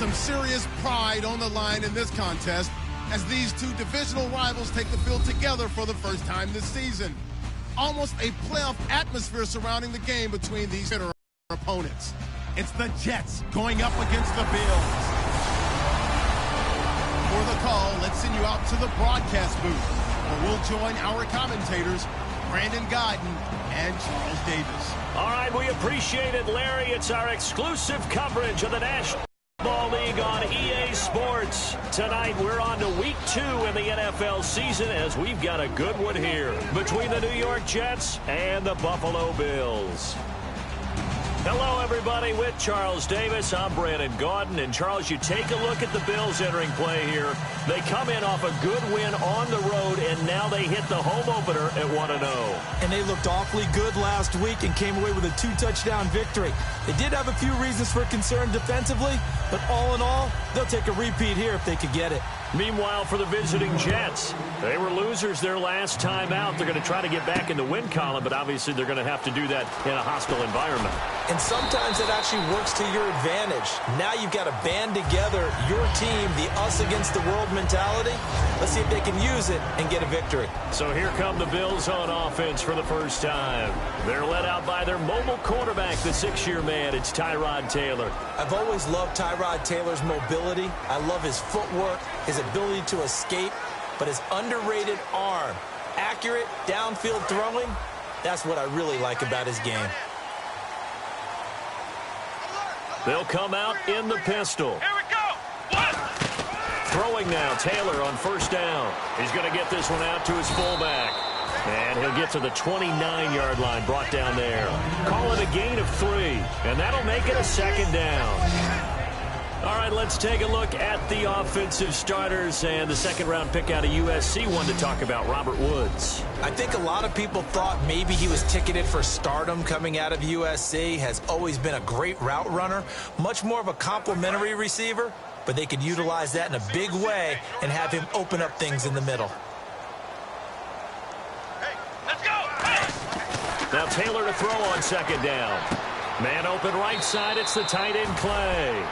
some serious pride on the line in this contest as these two divisional rivals take the field together for the first time this season. Almost a playoff atmosphere surrounding the game between these opponents. It's the Jets going up against the Bills. For the call, let's send you out to the broadcast booth, where we'll join our commentators, Brandon Godden and Charles Davis. All right, we appreciate it, Larry. It's our exclusive coverage of the National Football League on EA Sports. Tonight, we're on to Week 2 in the NFL season as we've got a good one here between the New York Jets and the Buffalo Bills. Hello, everybody. With Charles Davis, I'm Brandon Gaudin. And, Charles, you take a look at the Bills entering play here. They come in off a good win on the road, and now they hit the home opener at 1-0. And they looked awfully good last week and came away with a 2-touchdown victory. They did have a few reasons for concern defensively, but all in all, they'll take a repeat here if they could get it. Meanwhile, for the visiting Jets, they were losers their last time out. They're going to try to get back in the win column, but obviously they're going to have to do that in a hostile environment. And sometimes it actually works to your advantage. Now you've got to band together your team, the us against the world mentality. Let's see if they can use it and get a victory. So here come the Bills on offense for the first time. They're led out by their mobile quarterback, the 6-year man. It's Tyrod Taylor. I've always loved Tyrod Taylor's mobility. I love his footwork, his ability to escape, but his underrated arm. Accurate downfield throwing, that's what I really like about his game. They'll come out in the pistol. Here we go. One. Throwing now, Taylor on first down. He's going to get this one out to his fullback. And he'll get to the 29-yard line, brought down there. Call it a gain of 3, and that'll make it a second down. All right, let's take a look at the offensive starters and the second-round pick out of USC. One to talk about, Robert Woods. I think a lot of people thought maybe he was ticketed for stardom coming out of USC. Has always been a great route runner, much more of a complimentary receiver, but they could utilize that in a big way and have him open up things in the middle. Hey, let's go. Hey. Now Taylor to throw on second down. Man open right side, it's the tight end Clay.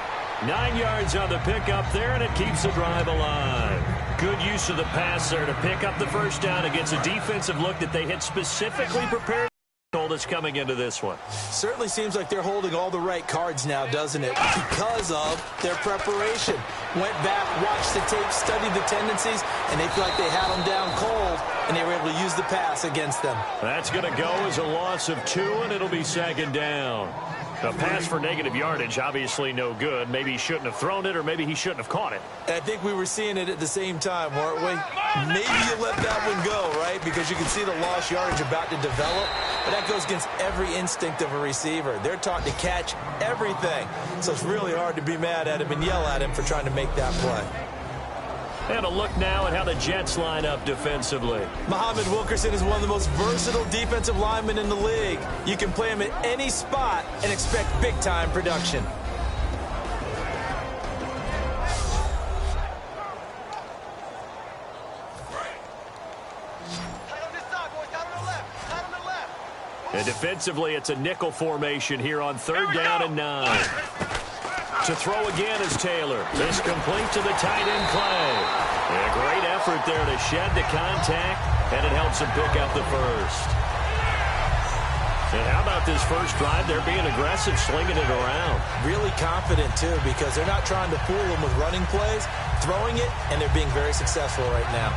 9 yards on the pickup there, and it keeps the drive alive. Good use of the pass there to pick up the first down against a defensive look that they had specifically prepared. Told us coming into this one. Certainly seems like they're holding all the right cards now, doesn't it? Because of their preparation. Went back, watched the tape, studied the tendencies, and they feel like they had them down cold, and they were able to use the pass against them. That's going to go as a loss of 2, and it'll be second down. A pass for negative yardage, obviously no good. Maybe he shouldn't have thrown it, or maybe he shouldn't have caught it. And I think we were seeing it at the same time, weren't we? Maybe you let that one go, right? Because you can see the lost yardage about to develop. But that goes against every instinct of a receiver. They're taught to catch everything. So it's really hard to be mad at him and yell at him for trying to make that play. And a look now at how the Jets line up defensively. Muhammad Wilkerson is one of the most versatile defensive linemen in the league. You can play him at any spot and expect big-time production. And defensively, it's a nickel formation here on third down and 9. To throw again is Taylor. This complete to the tight end Clay. And a great effort there to shed the contact, and it helps him pick up the first. And how about this first drive? They're being aggressive, slinging it around. Really confident, too, because they're not trying to fool them with running plays, throwing it, and they're being very successful right now.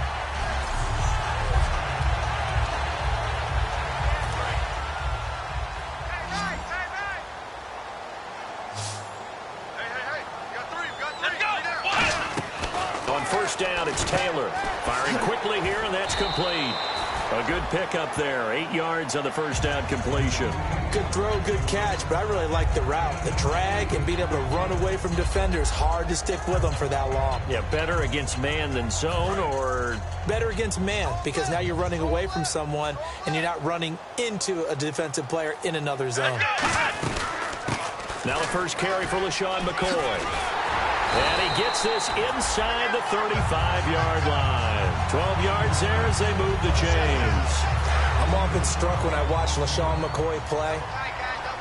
Down, it's Taylor firing quickly here, and that's complete. A good pickup there, 8 yards on the first down completion. Good throw, good catch, but I really like the route, the drag, and being able to run away from defenders. Hard to stick with them for that long. Yeah, better against man than zone, or better against man, because now you're running away from someone and you're not running into a defensive player in another zone. Now the first carry for LaShawn McCoy. And he gets this inside the 35-yard line. 12 yards there as they move the chains. I'm often struck when I watch LaShawn McCoy play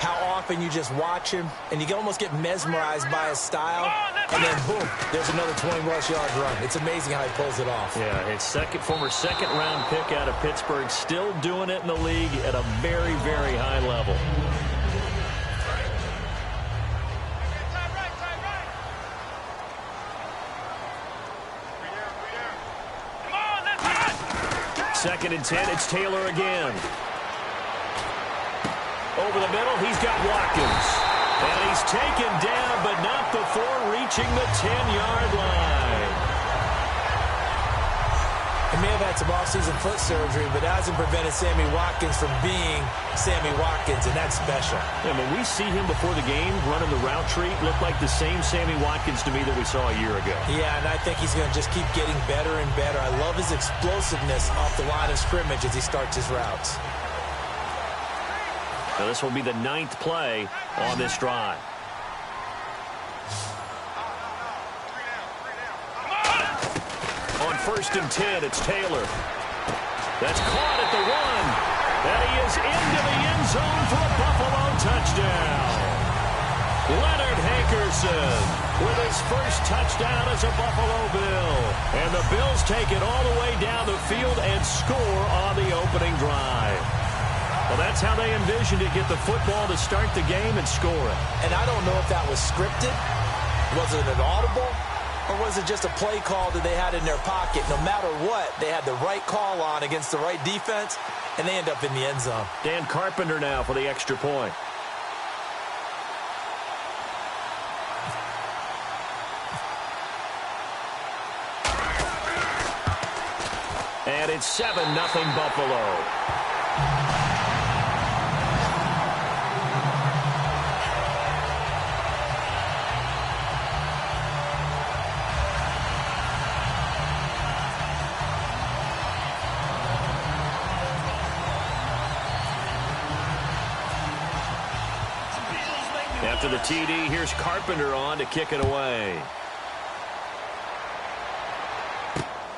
how often you just watch him, and you can almost get mesmerized by his style, and then, boom, there's another 20-plus yard run. It's amazing how he pulls it off. Yeah, his former second-round pick out of Pittsburgh, still doing it in the league at a very, very high level. Second and 10, it's Taylor again. Over the middle, he's got Watkins. And he's taken down, but not before reaching the 10-yard line. He may have had some offseason foot surgery, but that hasn't prevented Sammy Watkins from being Sammy Watkins, and that's special. Yeah, when we see him before the game running the route tree, looked like the same Sammy Watkins to me that we saw a year ago. Yeah, and I think he's going to just keep getting better and better. I love his explosiveness off the line of scrimmage as he starts his routes. Now this will be the 9th play on this drive. On 1st and 10, it's Taylor. That's caught at the 1. And he is into the end zone for a Buffalo touchdown. Leonard Hankerson with his first touchdown as a Buffalo Bill. And the Bills take it all the way down the field and score on the opening drive. Well, that's how they envisioned it, get the football to start the game and score it. And I don't know if that was scripted. Was it an audible? Or was it just a play call that they had in their pocket? No matter what, they had the right call on against the right defense, and they end up in the end zone. Dan Carpenter now for the extra point. And it's 7-0 Buffalo. After the TD, here's Carpenter on to kick it away.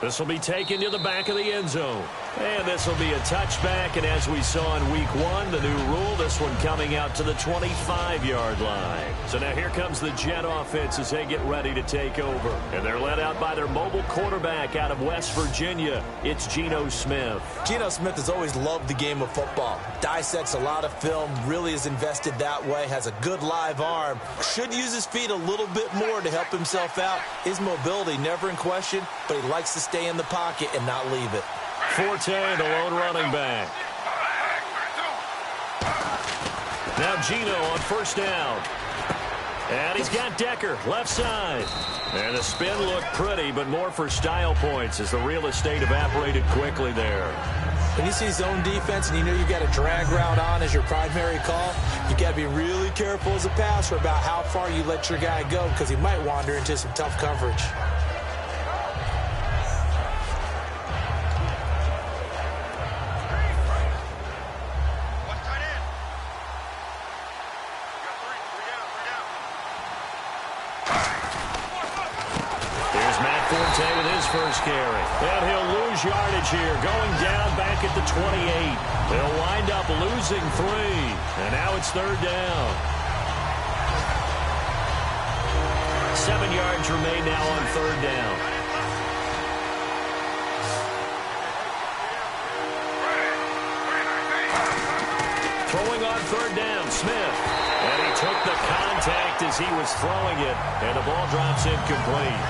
This will be taken to the back of the end zone. And this will be a touchback, and as we saw in Week 1, the new rule, this one coming out to the 25-yard line. So now here comes the Jet offense as they get ready to take over. And they're led out by their mobile quarterback out of West Virginia. It's Geno Smith. Geno Smith has always loved the game of football. Dissects a lot of film, really is invested that way, has a good live arm. Should use his feet a little bit more to help himself out. His mobility never in question, but he likes to stay in the pocket and not leave it. Forte, the lone running back. Now Geno on first down. And he's got Decker, left side. And the spin looked pretty, but more for style points as the real estate evaporated quickly there. When you see zone defense and you know you've got a drag route on as your primary call, you got to be really careful as a passer about how far you let your guy go because he might wander into some tough coverage. First carry. And he'll lose yardage here, going down back at the 28. They'll wind up losing 3. And now it's 3rd down. 7 yards remain now on 3rd down. Throwing on 3rd down, Smith. And he took the contact as he was throwing it. And the ball drops incomplete.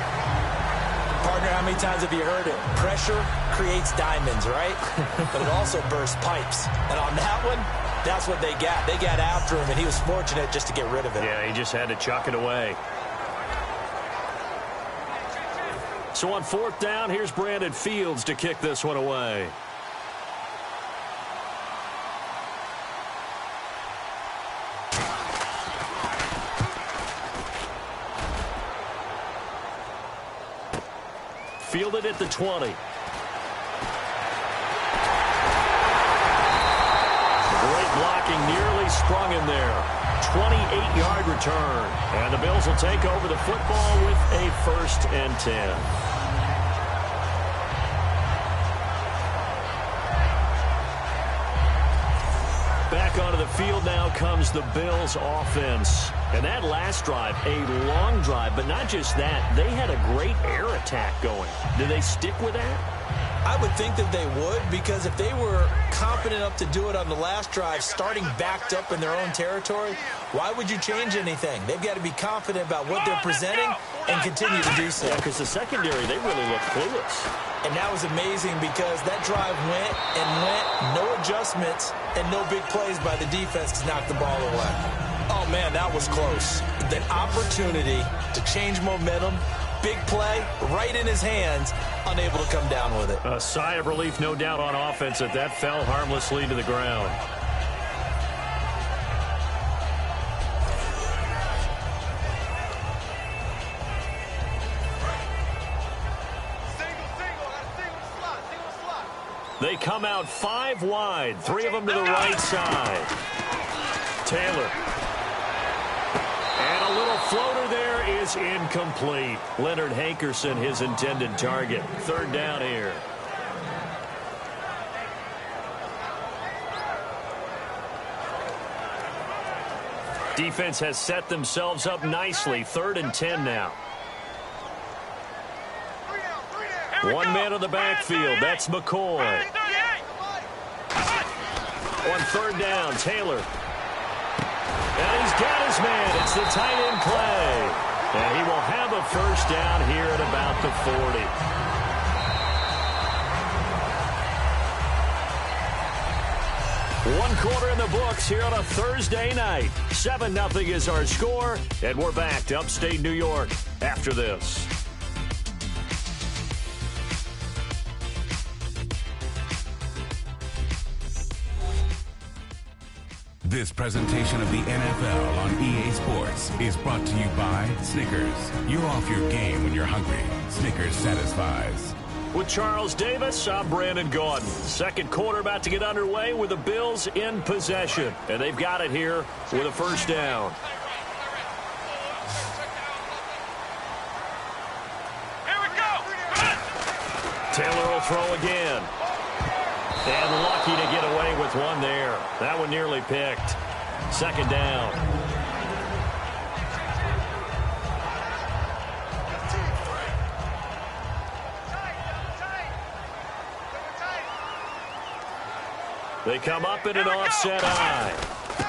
Partner, how many times have you heard it? Pressure creates diamonds, right? But it also bursts pipes. And on that one, that's what they got. They got after him, and he was fortunate just to get rid of it. Yeah, he just had to chuck it away. So on 4th down, here's Brandon Fields to kick this one away. Fielded at the 20. Great blocking, nearly sprung him there. 28-yard return. And the Bills will take over the football with a 1st and 10. Back onto the field now comes the Bills offense. And that last drive, a long drive, but not just that. They had a great air attack going. Do they stick with that? I would think that they would, because if they were confident enough to do it on the last drive, starting backed up in their own territory, why would you change anything? They've got to be confident about what they're presenting and continue to do so. Yeah, because the secondary, they really look clueless. And that was amazing because that drive went and went, no adjustments, and no big plays by the defense to knock the ball away. Oh, man, that was close. The opportunity to change momentum, big play, right in his hands, unable to come down with it. A sigh of relief, no doubt, on offense that fell harmlessly to the ground. They come out 5 wide, 3 of them to the right side. Taylor. And a little floater there is incomplete. Leonard Hankerson, his intended target. 3rd down here. Defense has set themselves up nicely. 3rd and 10 now. 1 man on the backfield. That's McCoy. On 3rd down, Taylor. And he's got his man. It's the tight end play. And he will have a 1st down here at about the 40. 1 quarter in the books here on a Thursday night. 7-0 is our score. And we're back to upstate New York after this. This presentation of the NFL on EA Sports is brought to you by Snickers. You're off your game when you're hungry. Snickers satisfies. With Charles Davis, I'm Brandon Gaudin. 2nd quarter about to get underway with the Bills in possession. And they've got it here with a 1st down. Here we go. Taylor will throw again. And lucky to get away with one there. That one nearly picked. 2nd down. They come up in an offset eye.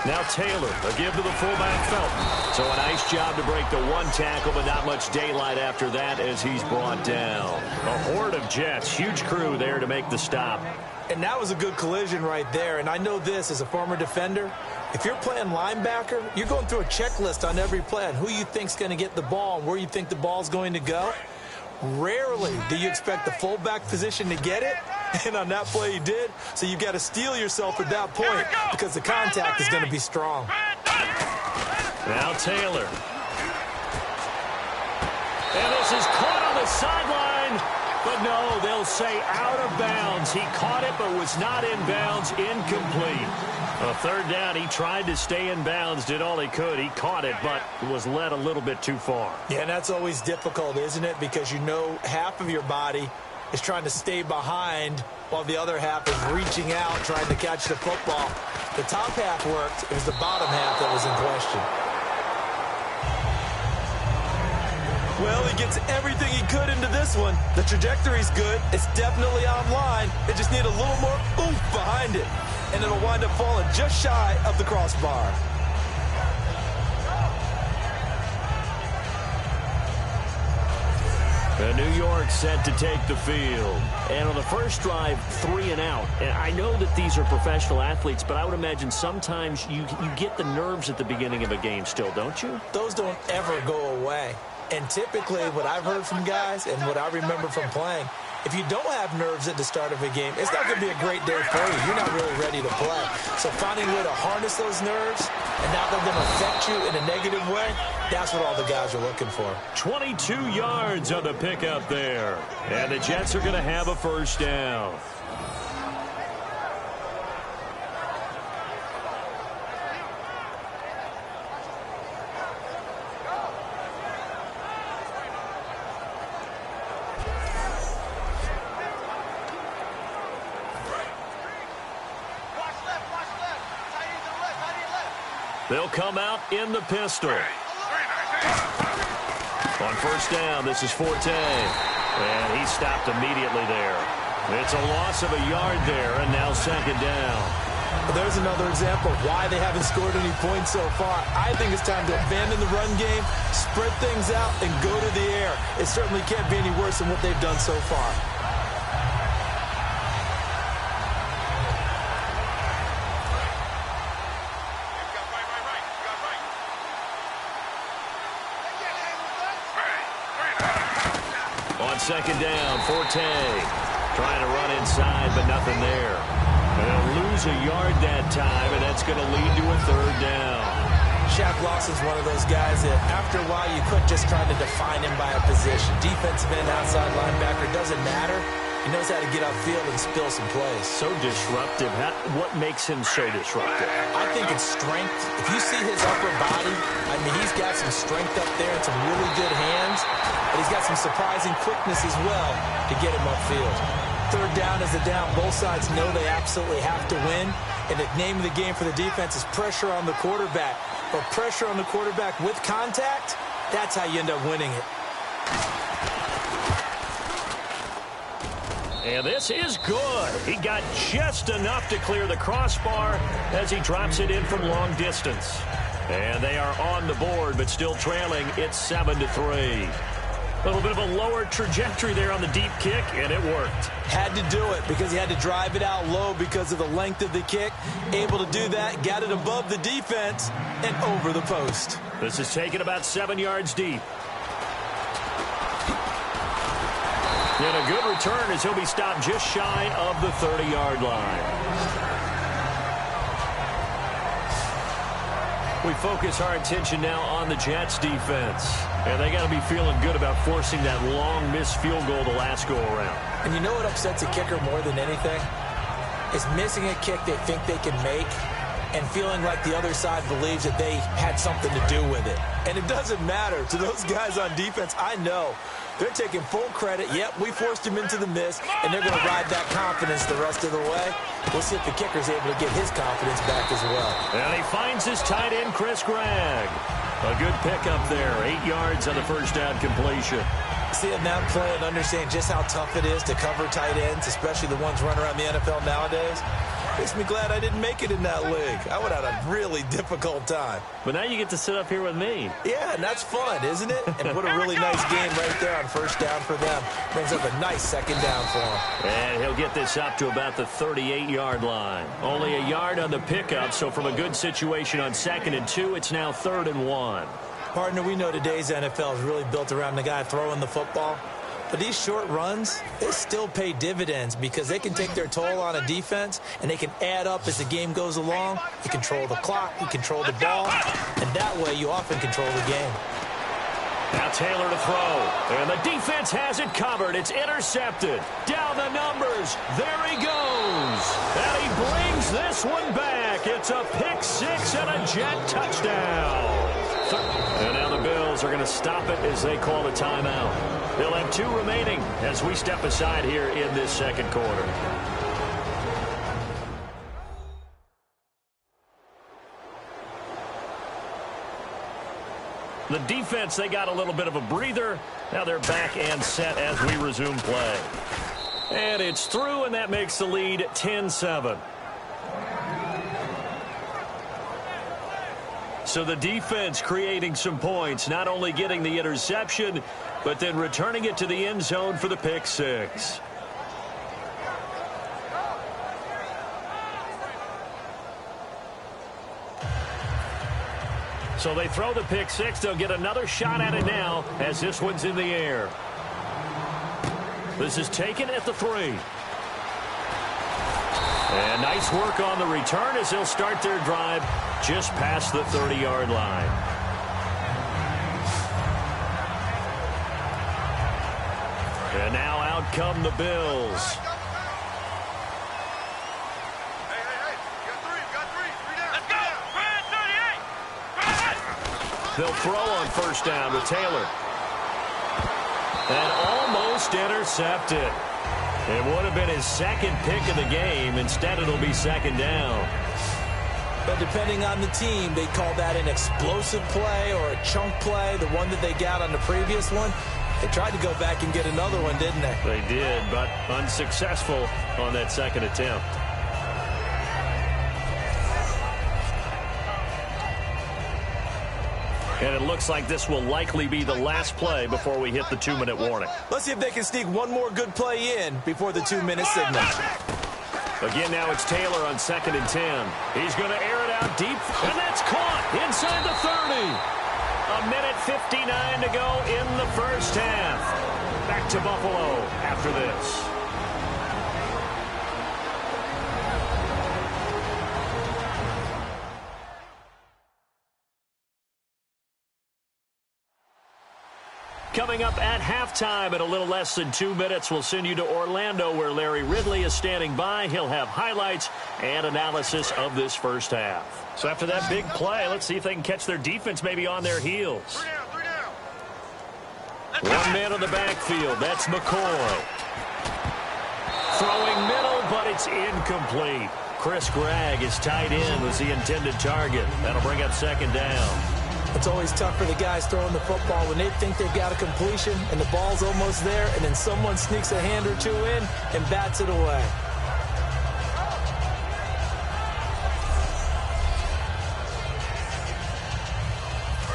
Now Taylor, a give to the fullback Felton. So a nice job to break the 1 tackle, but not much daylight after that as he's brought down. A horde of Jets, huge crew there to make the stop. And that was a good collision right there. And I know this as a former defender. If you're playing linebacker, you're going through a checklist on every play on who you think's going to get the ball and where you think the ball's going to go. Rarely do you expect the fullback position to get it. And on that play he did. So you've got to steel yourself at that point because the contact is going to be strong. Now Taylor. And this is caught on the sideline. But no, they'll say out of bounds. He caught it but was not in bounds. Incomplete. A 3rd down. He tried to stay in bounds, did all he could. He caught it but was led a little bit too far. Yeah, and that's always difficult, isn't it? Because you know half of your body is trying to stay behind while the other half is reaching out, trying to catch the football. The top half worked. It was the bottom half that was in question. Well, he gets everything he could into this one. The trajectory's good. It's definitely online. They just need a little more oomph behind it. And it'll wind up falling just shy of the crossbar. New York set to take the field. And on the first drive, 3 and out. And I know that these are professional athletes, but I would imagine sometimes you get the nerves at the beginning of a game still, don't you? Those don't ever go away. And typically what I've heard from guys and what I remember from playing, if you don't have nerves at the start of a game, it's not going to be a great day for you. You're not really ready to play. So finding a way to harness those nerves and not let them affect you in a negative way, that's what all the guys are looking for. 22 yards on the pickup there. And the Jets are going to have a 1st down. They'll come out in the pistol. On first down, this is Forte. And he stopped immediately there. It's a loss of a yard there, and now second down. Well, there's another example of why they haven't scored any points so far. I think it's time to abandon the run game, spread things out, and go to the air. It certainly can't be any worse than what they've done so far. On second down, Forte trying to run inside, but nothing there. And they'll lose a yard that time, and that's going to lead to a third down. Shaq Lawson's one of those guys that after a while you quit just trying to define him by a position. Defensive end, outside linebacker, doesn't matter. He knows how to get upfield and spill some plays. So disruptive. What makes him so disruptive? I think it's strength. If you see his upper body, I mean, he's got some strength up there and some really good hands. But he's got some surprising quickness as well to get him upfield. Third down is a down. Both sides know they absolutely have to win. And the name of the game for the defense is pressure on the quarterback. But pressure on the quarterback with contact, that's how you end up winning it. And this is good. He got just enough to clear the crossbar as he drops it in from long distance. And they are on the board, but still trailing. It's 7-3. A little bit of a lower trajectory there on the deep kick, and it worked. Had to do it because he had to drive it out low because of the length of the kick. Able to do that, got it above the defense and over the post. This is taken about 7 yards deep. And a good return as he'll be stopped just shy of the 30-yard line. We focus our attention now on the Jets defense. And they got to be feeling good about forcing that long missed field goal the last go-around. And you know what upsets a kicker more than anything? Is missing a kick they think they can make and feeling like the other side believes that they had something to do with it. And it doesn't matter. To those guys on defense, I know. They're taking full credit. Yep, we forced him into the miss, and they're going to ride that confidence the rest of the way. We'll see if the kicker's able to get his confidence back as well. And he finds his tight end, Chris Gregg. A good pickup there. 8 yards on the first down completion. Seeing that play and understanding just how tough it is to cover tight ends, especially the ones running around the NFL nowadays, makes me glad I didn't make it in that league. I would have had a really difficult time. But now you get to sit up here with me. Yeah, and that's fun, isn't it? And what a really nice game right there on first down for them. Brings up a nice second down for him. And he'll get this up to about the 38-yard line. Only a yard on the pickup, so from a good situation on 2nd and 2, it's now 3rd and 1. Partner, we know today's NFL is really built around the guy throwing the football. But these short runs, they still pay dividends because they can take their toll on a defense and they can add up as the game goes along. You control the clock, you control the ball, and that way you often control the game. Now Taylor to throw, and the defense has it covered. It's intercepted. Down the numbers. There he goes. And he brings this one back. It's a pick six and a Jet touchdown. And now the Bills are going to stop it as they call a timeout. They'll have 2 remaining as we step aside here in this second quarter. The defense, they got a little bit of a breather. Now they're back and set as we resume play. And it's through, and that makes the lead 10-7. So the defense creating some points, not only getting the interception, but then returning it to the end zone for the pick six. So they throw the pick six. They'll get another shot at it now as this one's in the air. This is taken at the 3. And nice work on the return as they'll start their drive just past the 30-yard line. And now out come the Bills. They'll throw on first down with Taylor. And almost intercepted. It would have been his second pick of the game. Instead, it'll be second down. But depending on the team, they call that an explosive play or a chunk play. The one that they got on the previous one, they tried to go back and get another one, didn't they? They did, but unsuccessful on that second attempt. And it looks like this will likely be the last play before we hit the 2-minute warning. Let's see if they can sneak one more good play in before the 2-minute signal. Again, now it's Taylor on 2nd and 10. He's going to air it out deep, and that's caught inside the 30. 1:59 to go in the first half. Back to Buffalo after this. Coming up at halftime in a little less than 2 minutes, we'll send you to Orlando where Larry Ridley is standing by. He'll have highlights and analysis of this first half. So after that big play, let's see if they can catch their defense maybe on their heels. 1 man on the backfield. That's McCoy. Throwing middle, but it's incomplete. Chris Gregg is tight end, was the intended target. That'll bring up 2nd down. It's always tough for the guys throwing the football when they think they've got a completion and the ball's almost there, and then someone sneaks a hand or two in and bats it away.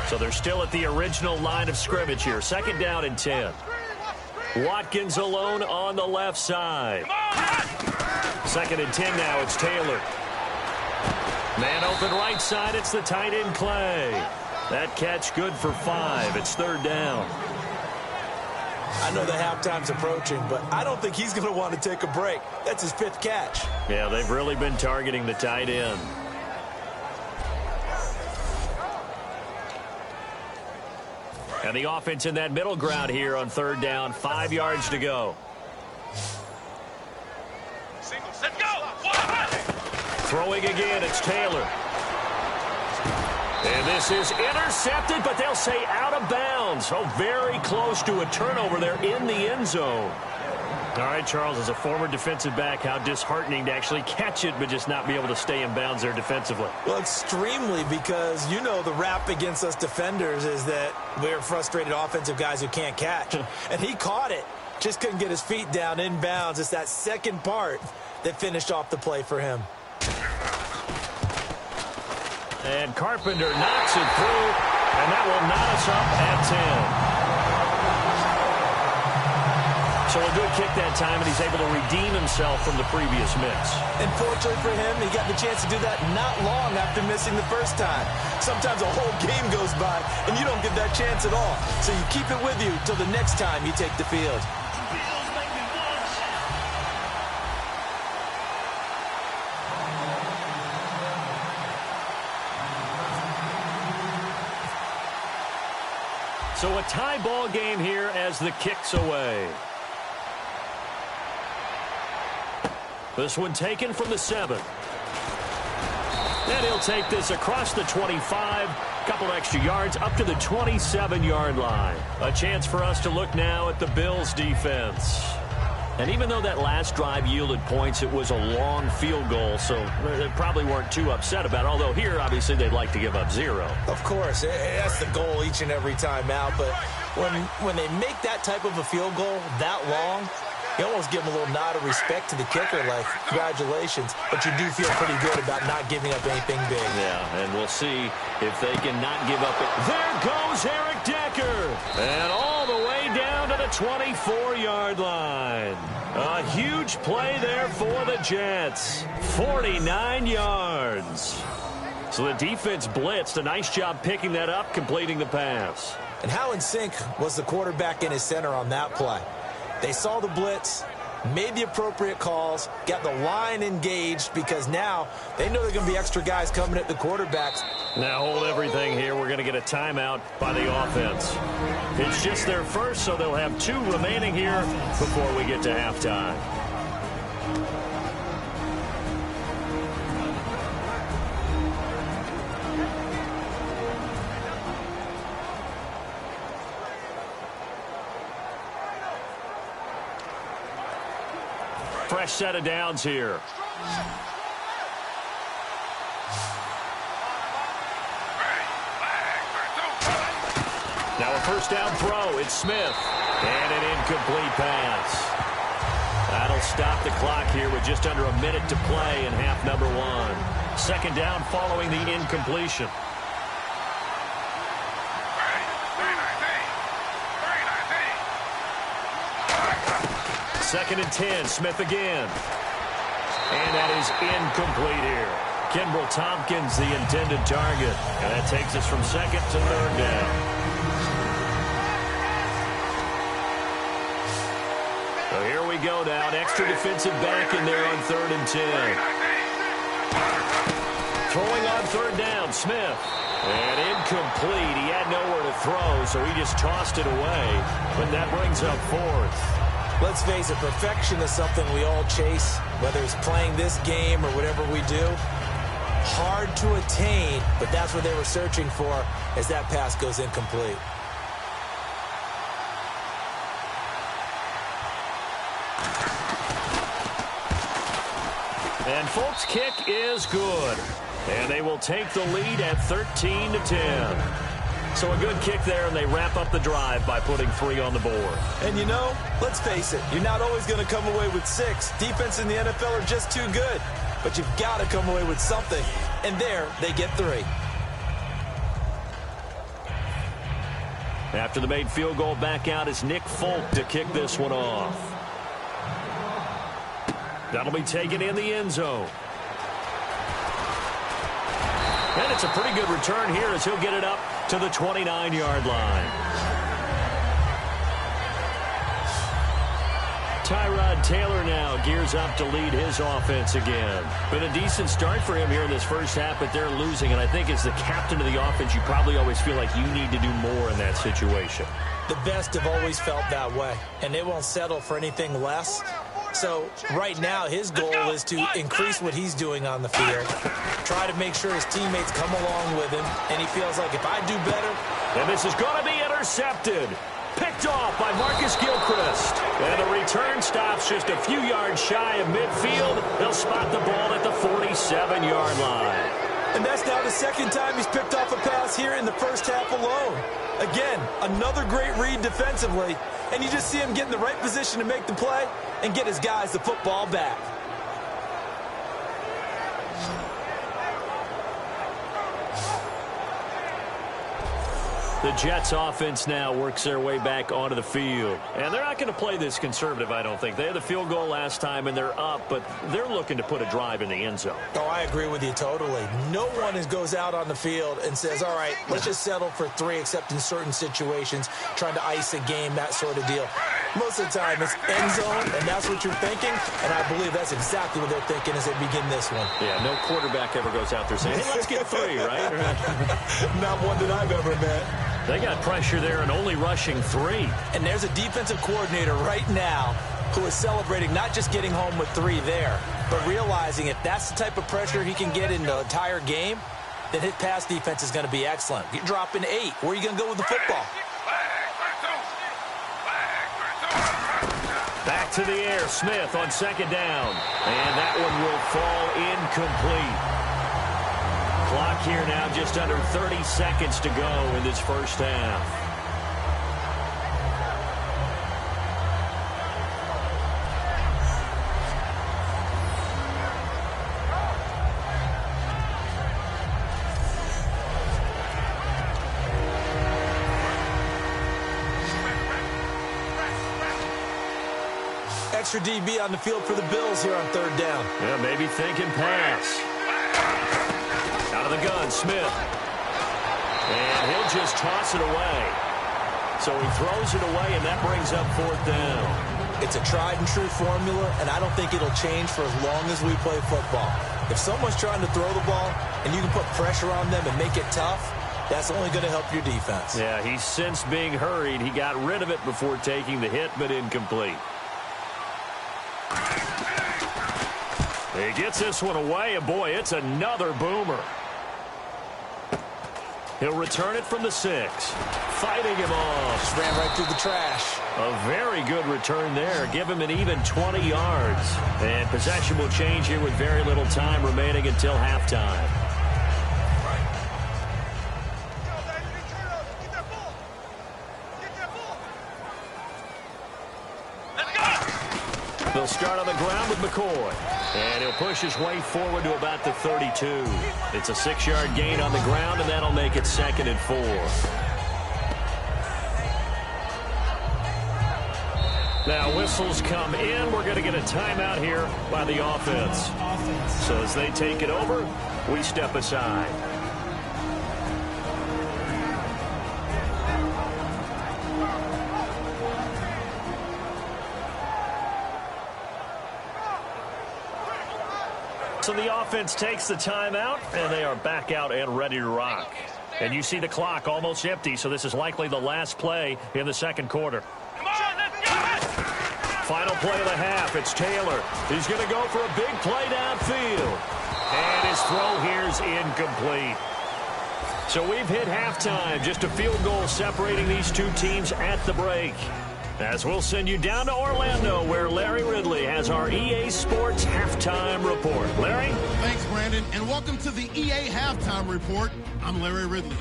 So they're still at the original line of scrimmage here. 2nd down and 10. Watkins alone on the left side. 2nd and 10 now. It's Taylor. Man open right side. It's the tight end Clay. That catch good for 5. It's 3rd down. I know the halftime's approaching, but I don't think he's going to want to take a break. That's his 5th catch. Yeah, they've really been targeting the tight end. And the offense in that middle ground here on 3rd down. 5 yards to go. Let's go! Throwing again, it's Taylor. And this is intercepted, but they'll say out of bounds. Oh, very close to a turnover there in the end zone. All right, Charles, as a former defensive back, how disheartening to actually catch it but just not be able to stay in bounds there defensively. Well, extremely, because, you know, the rap against us defenders is that we're frustrated offensive guys who can't catch. And he caught it. Just couldn't get his feet down in bounds. It's that second part that finished off the play for him. And Carpenter knocks it through, and that will knot us up at 10. So a good kick that time, and he's able to redeem himself from the previous miss. And fortunately for him, he got the chance to do that not long after missing the first time. Sometimes a whole game goes by, and you don't get that chance at all. So you keep it with you till the next time you take the field. So a tie ball game here as the kick's away. This one taken from the 7. And he'll take this across the 25. Couple extra yards up to the 27-yard line. A chance for us to look now at the Bills' defense. And even though that last drive yielded points, it was a long field goal, so they probably weren't too upset about it. Although here, obviously, they'd like to give up 0. Of course, that's the goal each and every time out. But when they make that type of a field goal that long, you almost give them a little nod of respect to the kicker, like, congratulations. But you do feel pretty good about not giving up anything big. Yeah, and we'll see if they can not give up it. There goes Eric Decker. And all the way down to the 24-yard line. A huge play there for the Jets. 49 yards. So the defense blitzed. A nice job picking that up, completing the pass. And how in sync was the quarterback in his center on that play? They saw the blitz, made the appropriate calls, got the line engaged, because now they know there are going to be extra guys coming at the quarterbacks. Now hold everything here. We're going to get a timeout by the offense. It's just their first, so they'll have 2 remaining here before we get to halftime. Fresh set of downs here. Now a first down throw. It's Smith. And an incomplete pass. That'll stop the clock here with just under a minute to play in half number one. Second down following the incompletion. Second and 10. Smith again. And that is incomplete here. Kimbrel Tompkins, the intended target. And that takes us from second to third down. So here we go now. An extra defensive back in there on third and 10. Throwing on third down, Smith. And incomplete. He had nowhere to throw, so he just tossed it away. But that brings up fourth. Let's face it, perfection is something we all chase, whether it's playing this game or whatever we do. Hard to attain, but that's what they were searching for as that pass goes incomplete. And Folk's kick is good. And they will take the lead at 13-10. So a good kick there, and they wrap up the drive by putting 3 on the board. And you know, let's face it, you're not always going to come away with 6. Defense in the NFL are just too good. But you've got to come away with something. And there, they get 3. After the made field goal, back out is Nick Folk to kick this one off. That'll be taken in the end zone. And it's a pretty good return here as he'll get it up to the 29-yard line. Tyrod Taylor now gears up to lead his offense again. Been a decent start for him here in this first half, but they're losing. And I think as the captain of the offense, you probably always feel like you need to do more in that situation. The best have always felt that way, and they won't settle for anything less. So right now his goal is to increase what he's doing on the field, try to make sure his teammates come along with him, and he feels like if I do better. And this is going to be intercepted. Picked off by Marcus Gilchrist. And the return stops just a few yards shy of midfield. They'll spot the ball at the 47-yard line. And that's now the second time he's picked off a pass here in the first half alone. Again, another great read defensively. And you just see him get in the right position to make the play and get his guys the football back. The Jets offense now works their way back onto the field. And they're not going to play this conservative, I don't think. They had the field goal last time, and they're up, but they're looking to put a drive in the end zone. Oh, I agree with you totally. No one goes out on the field and says, all right, let's just settle for 3, except in certain situations, trying to ice a game, that sort of deal. Most of the time, it's end zone, and that's what you're thinking, and I believe that's exactly what they're thinking as they begin this one. Yeah, no quarterback ever goes out there saying, hey, let's get 3, right? Not one that I've ever met. They got pressure there and only rushing 3. And there's a defensive coordinator right now who is celebrating not just getting home with 3 there, but realizing if that's the type of pressure he can get in the entire game, then his pass defense is going to be excellent. You're dropping 8. Where are you going to go with the football? Back to the air. Smith on second down. And that one will fall incomplete. Clock here now just under 30 seconds to go in this first half. Extra DB on the field for the Bills here on third down. Yeah, maybe thinking pass. Out of the gun, Smith. And he'll just toss it away. So he throws it away, and that brings up fourth down. It's a tried-and-true formula, and I don't think it'll change for as long as we play football. If someone's trying to throw the ball, and you can put pressure on them and make it tough, that's only going to help your defense. Yeah, he's since being hurried. He got rid of it before taking the hit, but incomplete. He gets this one away, and boy, it's another boomer. He'll return it from the 6. Fighting him off. Just ran right through the trash. A very good return there. Give him an even 20 yards. And possession will change here with very little time remaining until halftime. Let's go! They'll start on the ground with McCoy. And he'll push his way forward to about the 32. It's a 6-yard gain on the ground, and that'll make it 2nd and 4. Now whistles come in. We're going to get a timeout here by the offense. So as they take it over, we step aside. So the offense takes the timeout, and they are back out and ready to rock. And you see the clock almost empty, so this is likely the last play in the 2nd quarter. Come on, let's go! Final play of the half. It's Taylor. He's going to go for a big play downfield. And his throw here's incomplete. So we've hit halftime. Just a field goal separating these two teams at the break. As we'll send you down to Orlando, where Larry Ridley has our EA Sports Halftime Report. Larry? Thanks, Brandon, and welcome to the EA Halftime Report. I'm Larry Ridley.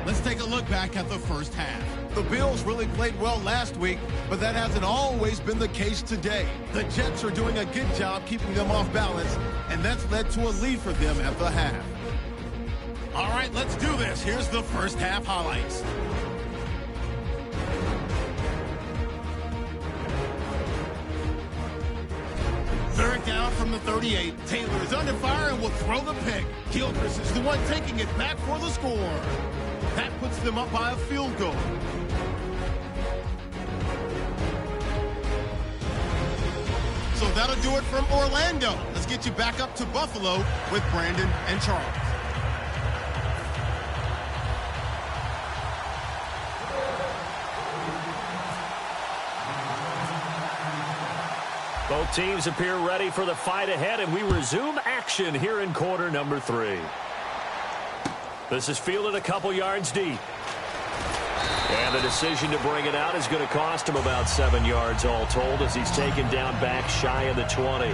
Let's take a look back at the first half. The Bills really played well last week, but that hasn't always been the case today. The Jets are doing a good job keeping them off balance, and that's led to a lead for them at the half. All right, let's do this. Here's the first half highlights. Third down from the 38. Taylor is under fire and will throw the pick. Gilchrist is the one taking it back for the score. That puts them up by a field goal. So that'll do it from Orlando. Let's get you back up to Buffalo with Brandon and Charles. Both teams appear ready for the fight ahead, and we resume action here in quarter number 3. This is fielded a couple yards deep. And the decision to bring it out is going to cost him about 7 yards all told, as he's taken down back shy of the 20.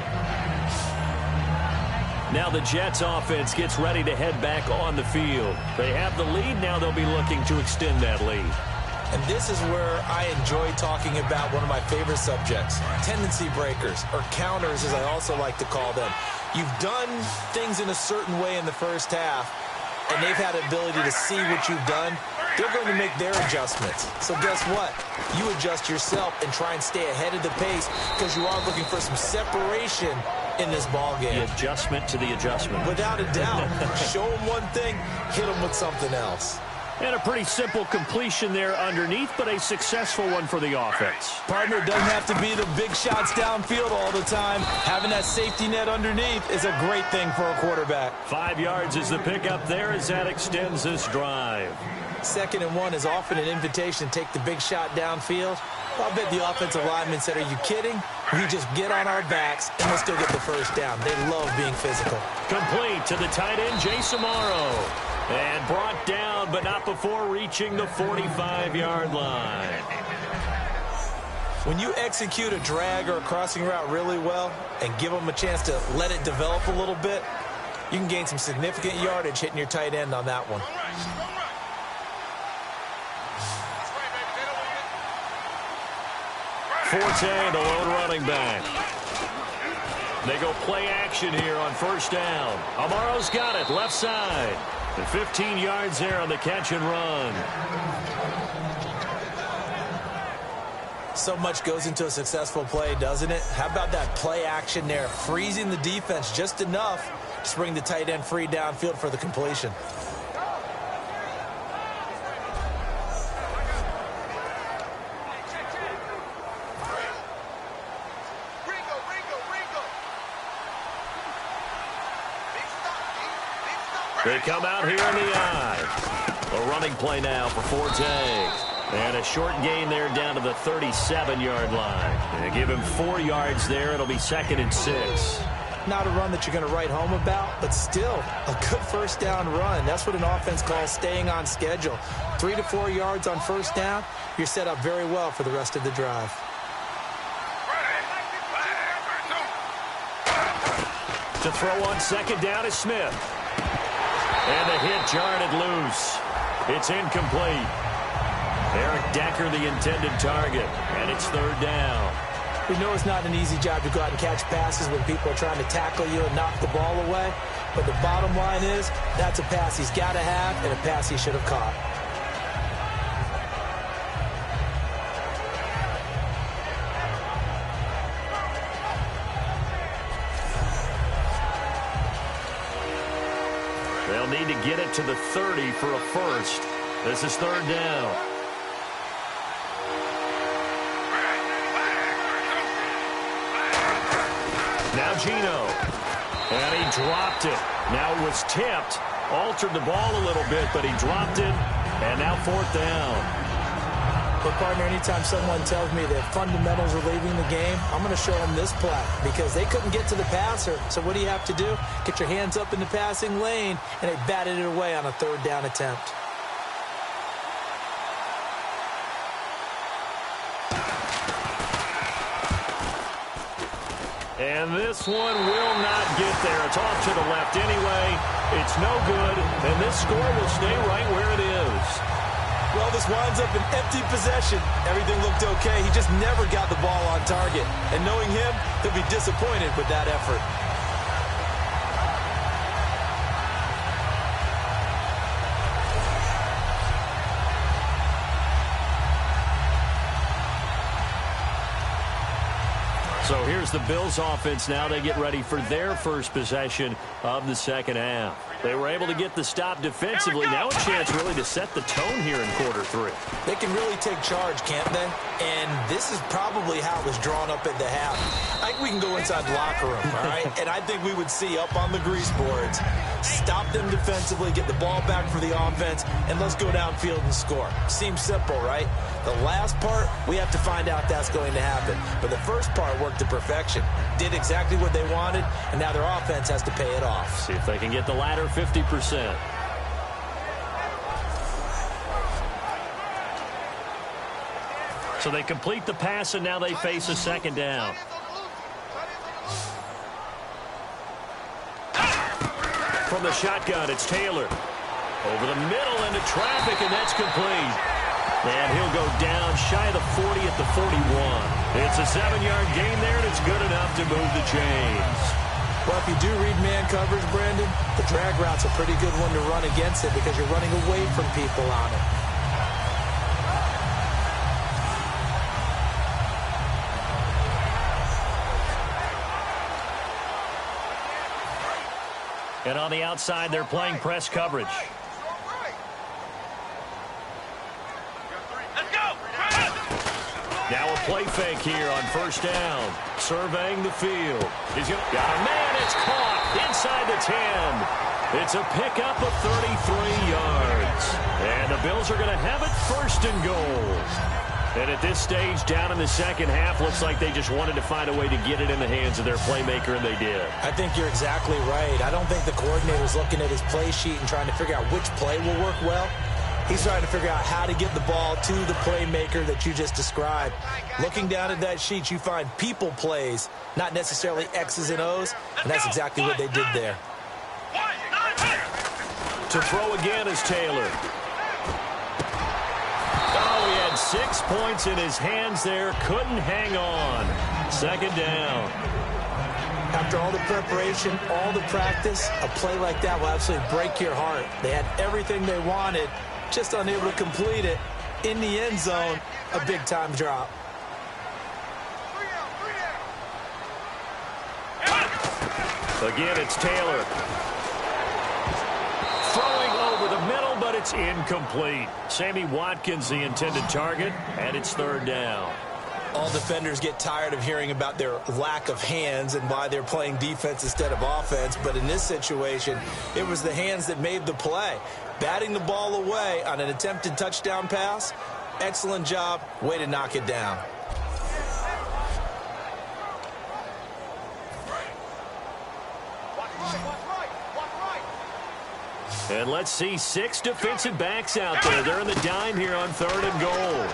Now the Jets offense gets ready to head back on the field. They have the lead. Now they'll be looking to extend that lead. And this is where I enjoy talking about one of my favorite subjects, tendency breakers, or counters as I also like to call them. You've done things in a certain way in the first half, and they've had the ability to see what you've done. They're going to make their adjustments. So guess what? You adjust yourself and try and stay ahead of the pace, because you are looking for some separation in this ball game. The adjustment to the adjustment. Without a doubt. Show them one thing, hit them with something else. And a pretty simple completion there underneath, but a successful one for the offense. Partner, doesn't have to be the big shots downfield all the time. Having that safety net underneath is a great thing for a quarterback. 5 yards is the pickup there as that extends this drive. 2nd and 1 is often an invitation to take the big shot downfield. I'll bet the offensive lineman said, are you kidding? We just get on our backs and we'll still get the first down. They love being physical. Complete to the tight end, Jason Morrow. And brought down, but not before reaching the 45-yard line. When you execute a drag or a crossing route really well and give them a chance to let it develop a little bit, you can gain some significant yardage hitting your tight end on that one. Forte, the lone running back. They go play action here on first down. Amaro's got it, left side. And 15 yards there on the catch and run. So much goes into a successful play, doesn't it? How about that play action there? Freezing the defense just enough to bring the tight end free downfield for the completion. They come out here in the eye. A running play now for Forte. And a short gain there down to the 37-yard line. They give him 4 yards there. It'll be 2nd and 6. Not a run that you're going to write home about, but still a good first down run. That's what an offense calls staying on schedule. 3 to 4 yards on first down, you're set up very well for the rest of the drive. To throw on 2nd down is Smith. And the hit jarred it loose. It's incomplete. Eric Decker, the intended target, and it's 3rd down. We know it's not an easy job to go out and catch passes when people are trying to tackle you and knock the ball away. But the bottom line is, that's a pass he's got to have and a pass he should have caught. They'll need to get it to the 30 for a first. This is third down. Now Gino. And he dropped it. Now it was tipped. Altered the ball a little bit, but he dropped it. And now fourth down. But, partner, anytime someone tells me that fundamentals are leaving the game, I'm going to show them this play because they couldn't get to the passer. So what do you have to do? Get your hands up in the passing lane, and they batted it away on a third down attempt. And this one will not get there. It's off to the left anyway. It's no good, and this score will stay right where it is. Well, this winds up an empty possession. Everything looked okay. He just never got the ball on target. And knowing him, he'll be disappointed with that effort. So here's the Bills offense now. They get ready for their first possession of the second half. They were able to get the stop defensively. Now a chance really to set the tone here in quarter three. They can really take charge, can't they? And this is probably how it was drawn up at the half. I think we can go inside the locker room, all right? And I think we would see up on the grease boards, stop them defensively, get the ball back for the offense, and let's go downfield and score. Seems simple, right? The last part, we have to find out that's going to happen. But the first part worked to perfection. Did exactly what they wanted, and now their offense has to pay it off. See if they can get the latter 50%. So they complete the pass, and now they face a second down. From the shotgun, it's Taylor. Over the middle into traffic, and that's complete. And he'll go down shy of the 40 at the 41. It's a 7-yard gain there, and it's good enough to move the chains. Well, if you do read man coverage, Brandon, the drag route's a pretty good one to run against it because you're running away from people on it. And on the outside, they're playing press coverage. Now a play fake here on first down. Surveying the field. He's got a man. It's caught inside the 10. It's a pickup of 33 yards. And the Bills are going to have it first and goal. And at this stage, down in the second half, looks like they just wanted to find a way to get it in the hands of their playmaker, and they did. I think you're exactly right. I don't think the coordinator's looking at his play sheet and trying to figure out which play will work well. He's trying to figure out how to get the ball to the playmaker that you just described. Looking down at that sheet, you find people plays, not necessarily X's and O's, and that's exactly what they did there. To throw again is Taylor. Oh, he had 6 points in his hands there. Couldn't hang on. Second down. After all the preparation, all the practice, a play like that will absolutely break your heart. They had everything they wanted, just unable to complete it. In the end zone, a big-time drop. Again, it's Taylor. Throwing over the middle, but it's incomplete. Sammy Watkins, the intended target, and it's third down. All defenders get tired of hearing about their lack of hands and why they're playing defense instead of offense. But in this situation, it was the hands that made the play. Batting the ball away on an attempted touchdown pass. Excellent job. Way to knock it down. And let's see 6 defensive backs out there. They're in the dime here on third and goal.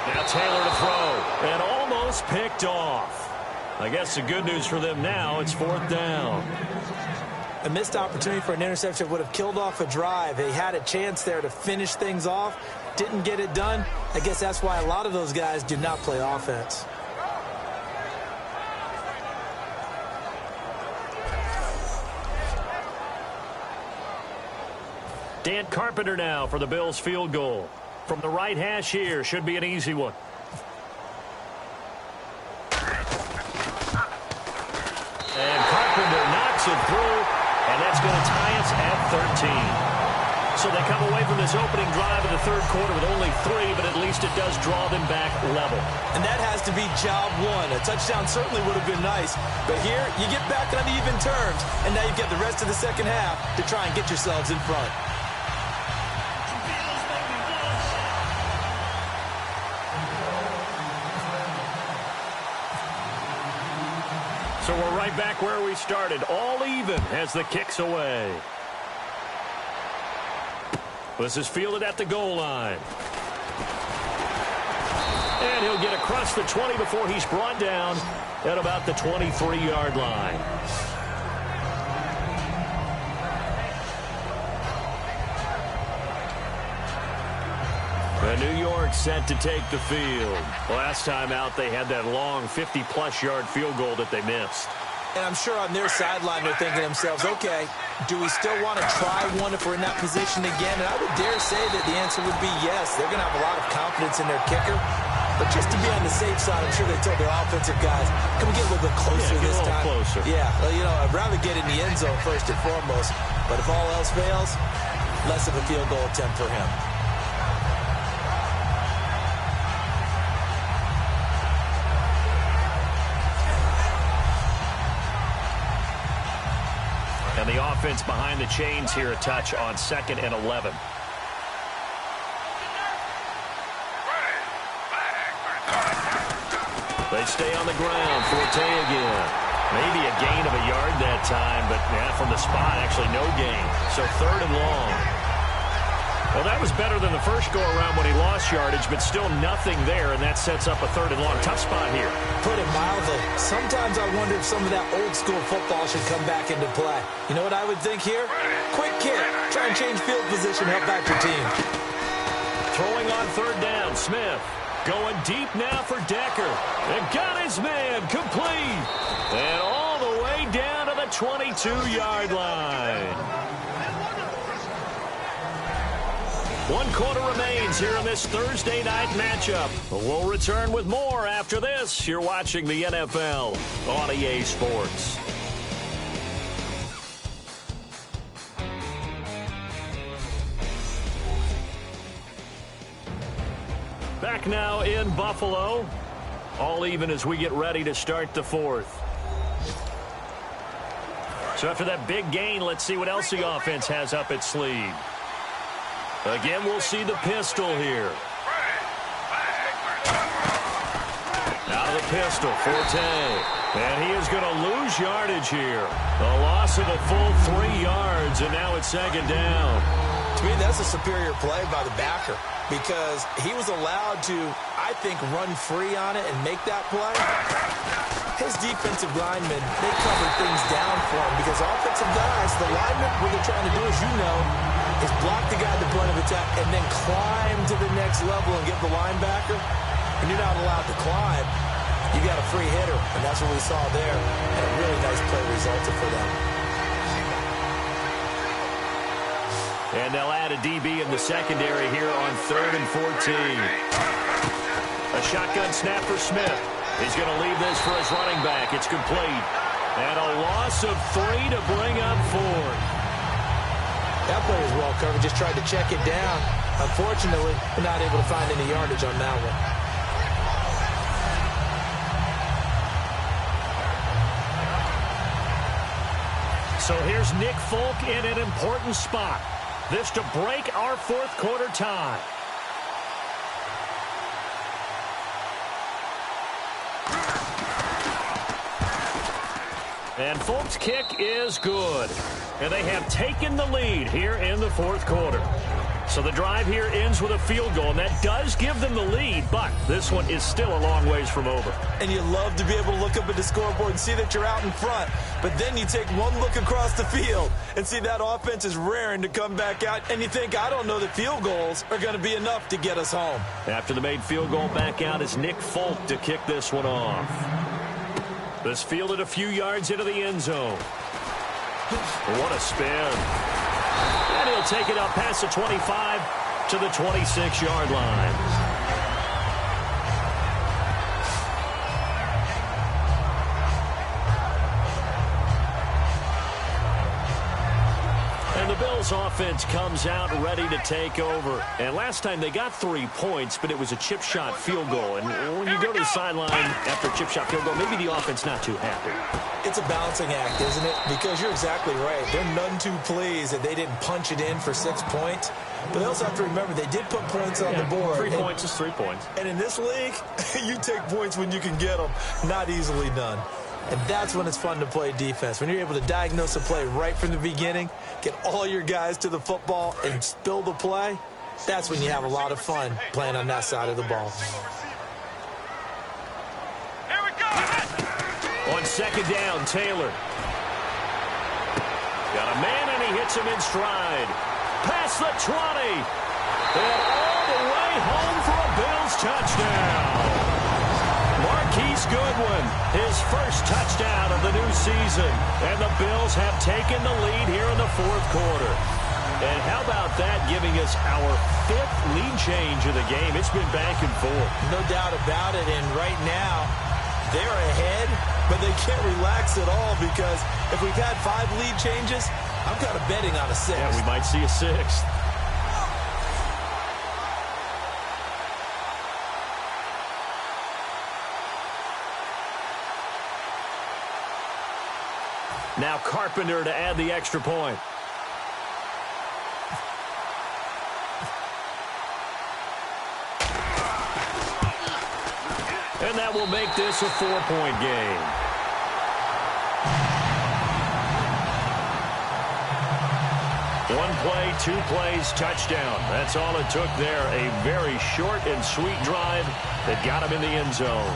Now Taylor to throw, and almost picked off. I guess the good news for them now, it's fourth down. A missed opportunity for an interception would have killed off a drive. They had a chance there to finish things off, didn't get it done. I guess that's why a lot of those guys do not play offense. Dan Carpenter now for the Bills field goal. From the right hash here, should be an easy one. And Carpenter knocks it through, and that's going to tie us at 13. So they come away from this opening drive in the third quarter with only 3, but at least it does draw them back level. And that has to be job one. A touchdown certainly would have been nice, but here you get back on even terms, and now you've got the rest of the second half to try and get yourselves in front. So we're right back where we started, all even as the kick's away. This is fielded at the goal line. And he'll get across the 20 before he's brought down at about the 23-yard line. New York set to take the field. Last time out, they had that long 50-plus yard field goal that they missed. And I'm sure on their sideline they're thinking to themselves, okay, do we still want to try one if we're in that position again? And I would dare say that the answer would be yes. They're going to have a lot of confidence in their kicker. But just to be on the safe side, I'm sure they told their offensive guys, can we get a little bit closer this time? Closer. Yeah, well, you know, I'd rather get in the end zone first and foremost. But if all else fails, less of a field goal attempt for him. And the offense behind the chains here a touch on 2nd and 11. They stay on the ground. Forte again. Maybe a gain of a yard that time, but yeah, from the spot, actually no gain. So 3rd and long. Well, that was better than the first go-around when he lost yardage, but still nothing there, and that sets up a 3rd and long. Tough spot here. Put it mildly. Sometimes I wonder if some of that old-school football should come back into play. You know what I would think here? Quick kick. Try and change field position, help out your team. Throwing on 3rd down, Smith. Going deep now for Decker. And got his man complete. And all the way down to the 22-yard line. 1 quarter remains here in this Thursday night matchup. We'll return with more after this. You're watching the NFL on EA Sports. Back now in Buffalo. All even as we get ready to start the 4th. So after that big gain, let's see what else the offense has up its sleeve. Again, we'll see the pistol here. Out of the pistol, Forte. And he is going to lose yardage here. A loss of a full 3 yards, and now it's 2nd down. To me, that's a superior play by the backer because he was allowed to, I think, run free on it and make that play. His defensive linemen, they covered things down for him because offensive guys, the linemen, what they're trying to do, as you know, is block the guy at the point of attack and then climb to the next level and get the linebacker. When you're not allowed to climb, you got a free hitter, and that's what we saw there. And a really nice play resulted for them. And they'll add a DB in the secondary here on 3rd and 14. A shotgun snap for Smith. He's going to leave this for his running back. It's complete. And a loss of 3 to bring up 4. That play was well covered. Just tried to check it down. Unfortunately, we're not able to find any yardage on that one. So here's Nick Folk in an important spot. This to break our 4th quarter tie. And Folk's kick is good. And they have taken the lead here in the 4th quarter. So the drive here ends with a field goal, and that does give them the lead, but this one is still a long ways from over. And you love to be able to look up at the scoreboard and see that you're out in front, but then you take one look across the field and see that offense is raring to come back out, and you think, I don't know that field goals are going to be enough to get us home. After the made field goal, back out is Nick Folk to kick this one off. This fielded a few yards into the end zone. What a spin. And he'll take it up past the 25 to the 26-yard line. And the Bills offense comes out ready to take over. And last time they got 3 points, but it was a chip shot field goal. And when you go to the sideline after a chip shot field goal, maybe the offense not too happy. It's a balancing act, isn't it? Because you're exactly right. They're none too pleased that they didn't punch it in for 6 points. But they also have to remember they did put points on the board. 3 points is 3 points. And in this league, you take points when you can get them. Not easily done. And that's when it's fun to play defense. When you're able to diagnose a play right from the beginning, get all your guys to the football, and spill the play, that's when you have a lot of fun playing on that side of the ball. Here we go. On second down, Taylor. Got a man, and he hits him in stride. Past the 20. And all the way home for a Bills touchdown. Marquise Goodwin, his first touchdown of the new season. And the Bills have taken the lead here in the fourth quarter. And how about that, giving us our 5th lead change of the game? It's been back and forth. No doubt about it. And right now, they're ahead, but they can't relax at all because if we've had 5 lead changes, I'm kind of betting on a 6th. Yeah, we might see a 6th. Now Carpenter to add the extra point. And that will make this a 4-point game. One play, 2 plays, touchdown. That's all it took there. A very short and sweet drive that got him in the end zone.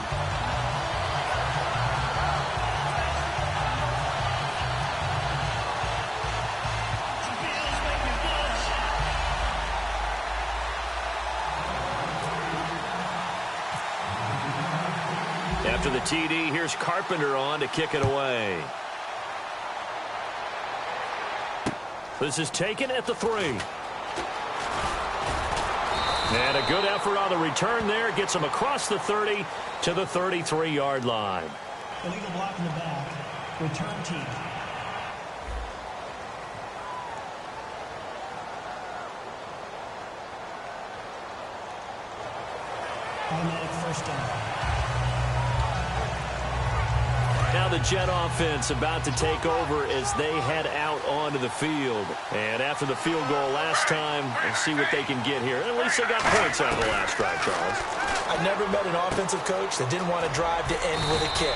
After the TD, here's Carpenter on to kick it away. This is taken at the 3. And a good effort on the return there. Gets him across the 30 to the 33-yard line. Illegal block in the back. Return team. Automatic first down. Now the Jet offense about to take over as they head out onto the field. And after the field goal last time, we'll see what they can get here. At least they got points out of the last drive, Charles. I've never met an offensive coach that didn't want to drive to end with a kick.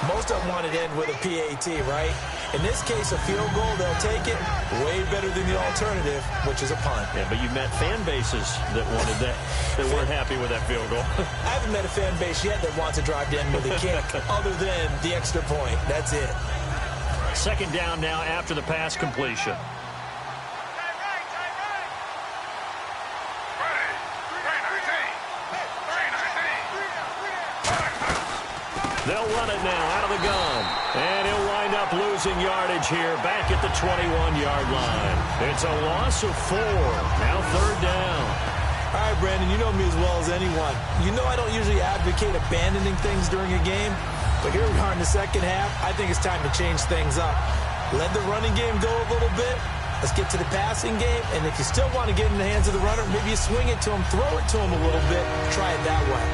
Most of them wanted to end with a PAT, right? In this case, a field goal, they'll take it way better than the alternative, which is a punt. Yeah, but you've met fan bases that wanted that, that weren't happy with that field goal. I haven't met a fan base yet that wants to drive to end with a kick other than the extra point. That's it. Second down now after the pass completion. They'll run it now out of the gun. And he'll wind up losing yardage here back at the 21-yard line. It's a loss of 4. Now third down. All right, Brandon, you know me as well as anyone. You know I don't usually advocate abandoning things during a game. But here we are in the second half. I think it's time to change things up. Let the running game go a little bit. Let's get to the passing game. And if you still want to get in the hands of the runner, maybe you swing it to him, throw it to him a little bit. Try it that way.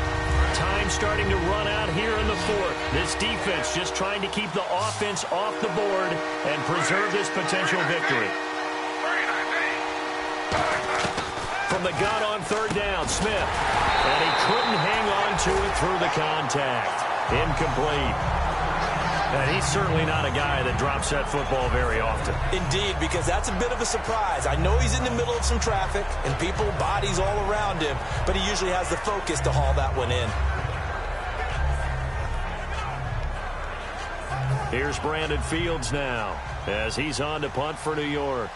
Time starting to run out here in the fourth. This defense just trying to keep the offense off the board and preserve this potential victory. From the gun on third down, Smith. And he couldn't hang on to it through the contact. Incomplete. And he's certainly not a guy that drops that football very often. Indeed, because that's a bit of a surprise. I know he's in the middle of some traffic and people, bodies all around him, but he usually has the focus to haul that one in. Here's Brandon Fields now as he's on to punt for New York.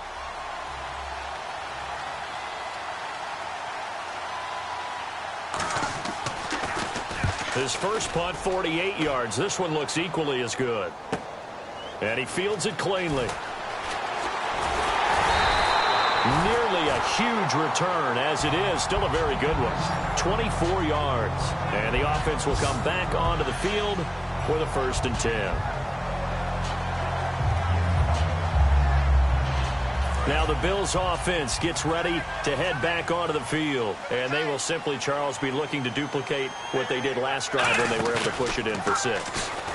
His first punt, 48 yards. This one looks equally as good. And he fields it cleanly. a huge return, as it is still a very good one. 24 yards. And the offense will come back onto the field for the 1st and 10. Now the Bills offense gets ready to head back onto the field. And they will simply, Charles, be looking to duplicate what they did last drive when they were able to push it in for 6.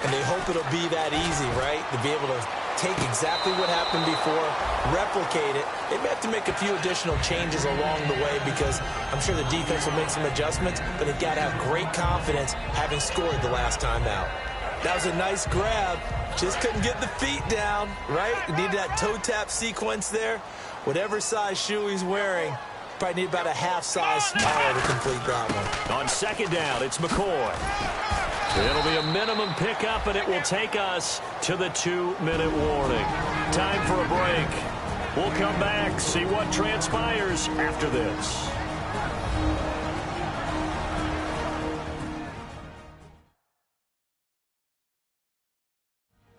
And they hope it'll be that easy, right? To be able to take exactly what happened before, replicate it. They may have to make a few additional changes along the way because I'm sure the defense will make some adjustments, but they've got to have great confidence having scored the last time out. That was a nice grab. Just couldn't get the feet down, right? Needed that toe tap sequence there. Whatever size shoe he's wearing, probably need about a half size smaller to complete that one. On 2nd down, it's McCoy. It'll be a minimum pickup, and it will take us to the 2-minute warning. Time for a break. We'll come back, see what transpires after this.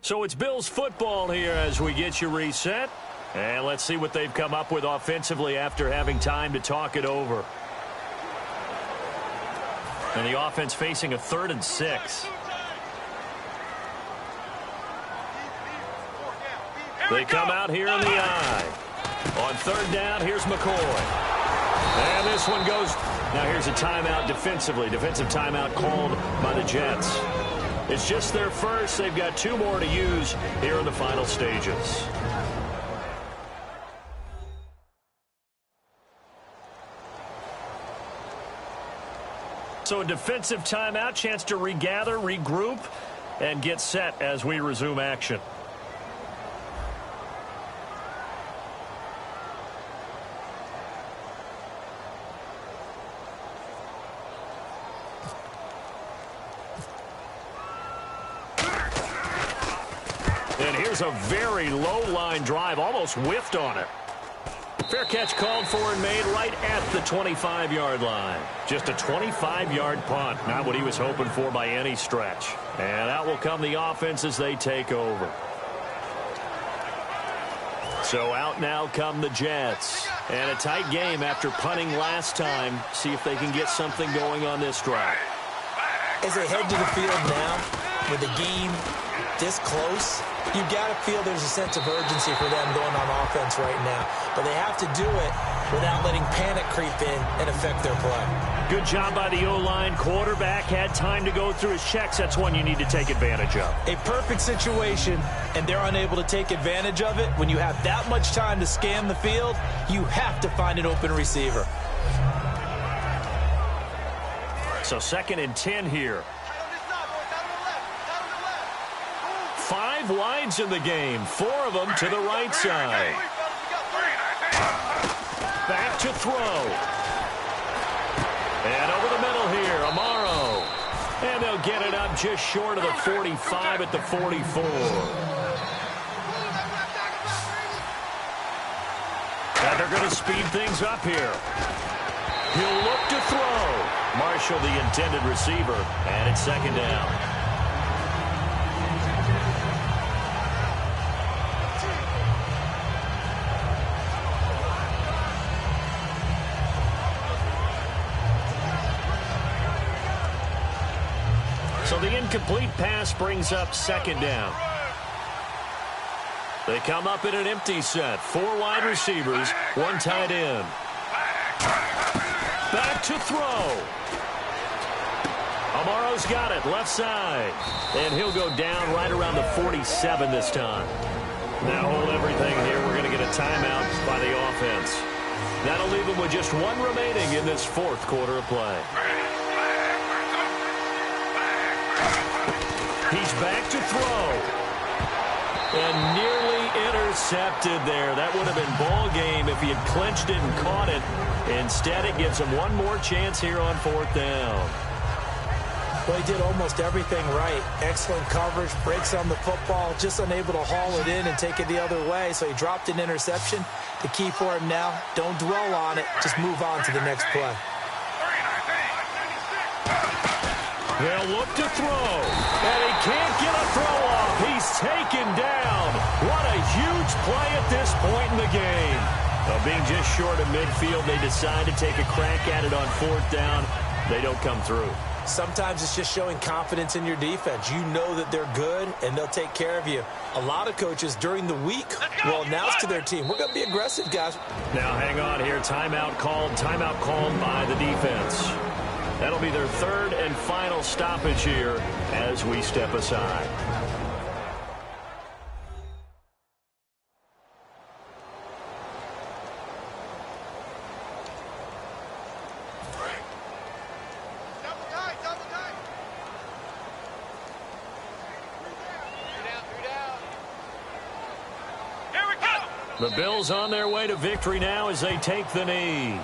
So it's Bills football here as we get you reset. And let's see what they've come up with offensively after having time to talk it over. And the offense facing a 3rd and 6. They come out here in the eye. On 3rd down, here's McCoy. And this one goes. Now here's a timeout defensively. Defensive timeout called by the Jets. It's just their first. They've got 2 more to use here in the final stages. So a defensive timeout, chance to regather, regroup, and get set as we resume action. And here's a very low-line drive, almost whiffed on it. Fair catch called for and made right at the 25-yard line. Just a 25-yard punt, not what he was hoping for by any stretch. And out will come the offense as they take over. So out now come the Jets. And a tight game after punting last time. See if they can get something going on this drive. As they head to the field now, with the game this close, you've got to feel there's a sense of urgency for them going on offense right now. But they have to do it without letting panic creep in and affect their play. Good job by the O-line. Quarterback had time to go through his checks. That's one you need to take advantage of. A perfect situation, and they're unable to take advantage of it. When you have that much time to scan the field, you have to find an open receiver. So 2nd and 10 here. 5 wides in the game, 4 of them to the right side. Back to throw. And over the middle here, Amaro. And they'll get it up just short of the 45 at the 44. And they're going to speed things up here. He'll look to throw. Marshall, the intended receiver, and it's 2nd down. So the incomplete pass brings up 2nd down. They come up in an empty set. 4 wide receivers, 1 tight end. Back to throw. Amaro's got it, left side. And he'll go down right around the 47 this time. Now hold everything here. We're going to get a timeout by the offense. That'll leave them with just 1 remaining in this 4th quarter of play. He's back to throw. And nearly intercepted there. That would have been ball game if he had clinched it and caught it. Instead, it gives him 1 more chance here on 4th down. Well, he did almost everything right. Excellent coverage, breaks on the football, just unable to haul it in and take it the other way. So he dropped an interception. The key for him now, don't dwell on it. Just move on to the next play. They'll look to throw, and he can't get a throw off. He's taken down. What a huge play at this point in the game. Well, being just short of midfield, they decide to take a crack at it on 4th down. They don't come through. Sometimes it's just showing confidence in your defense. You know that they're good, and they'll take care of you. A lot of coaches during the week will announce to their team, we're going to be aggressive, guys. Now, hang on here. Timeout called by the defense. That'll be their 3rd and final stoppage here as we step aside. The Bills on their way to victory now as they take the knee.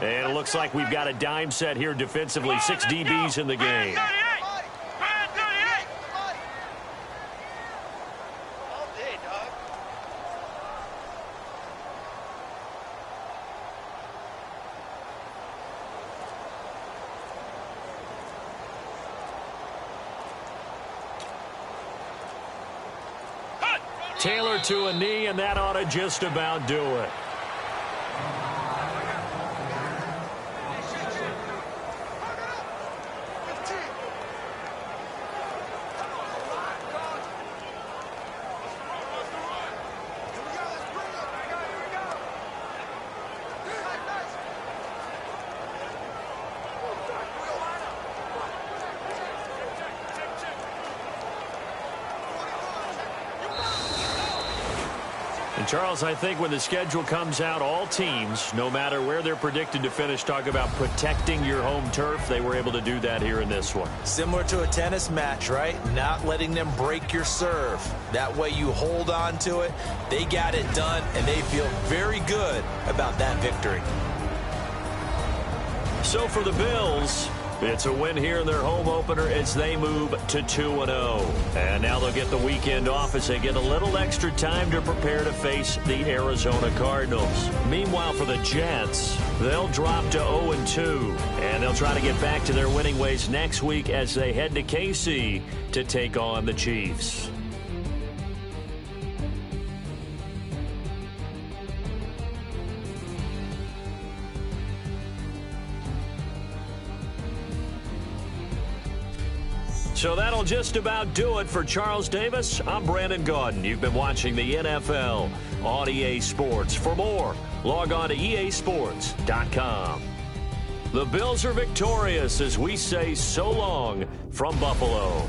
And it looks like we've got a dime set here defensively. 6 DBs in the game. Taylor to a knee, and that ought to just about do it. And Charles, I think when the schedule comes out, all teams, no matter where they're predicted to finish, talk about protecting your home turf. They were able to do that here in this one. Similar to a tennis match, right? Not letting them break your serve. That way you hold on to it. They got it done, and they feel very good about that victory. So for the Bills, it's a win here in their home opener as they move to 2-0. And now they'll get the weekend off as they get a little extra time to prepare to face the Arizona Cardinals. Meanwhile, for the Jets, they'll drop to 0-2. And they'll try to get back to their winning ways next week as they head to KC to take on the Chiefs. So that'll just about do it for Charles Davis. I'm Brandon Gaudin. You've been watching the NFL on EA Sports. For more, log on to easports.com. The Bills are victorious as we say so long from Buffalo.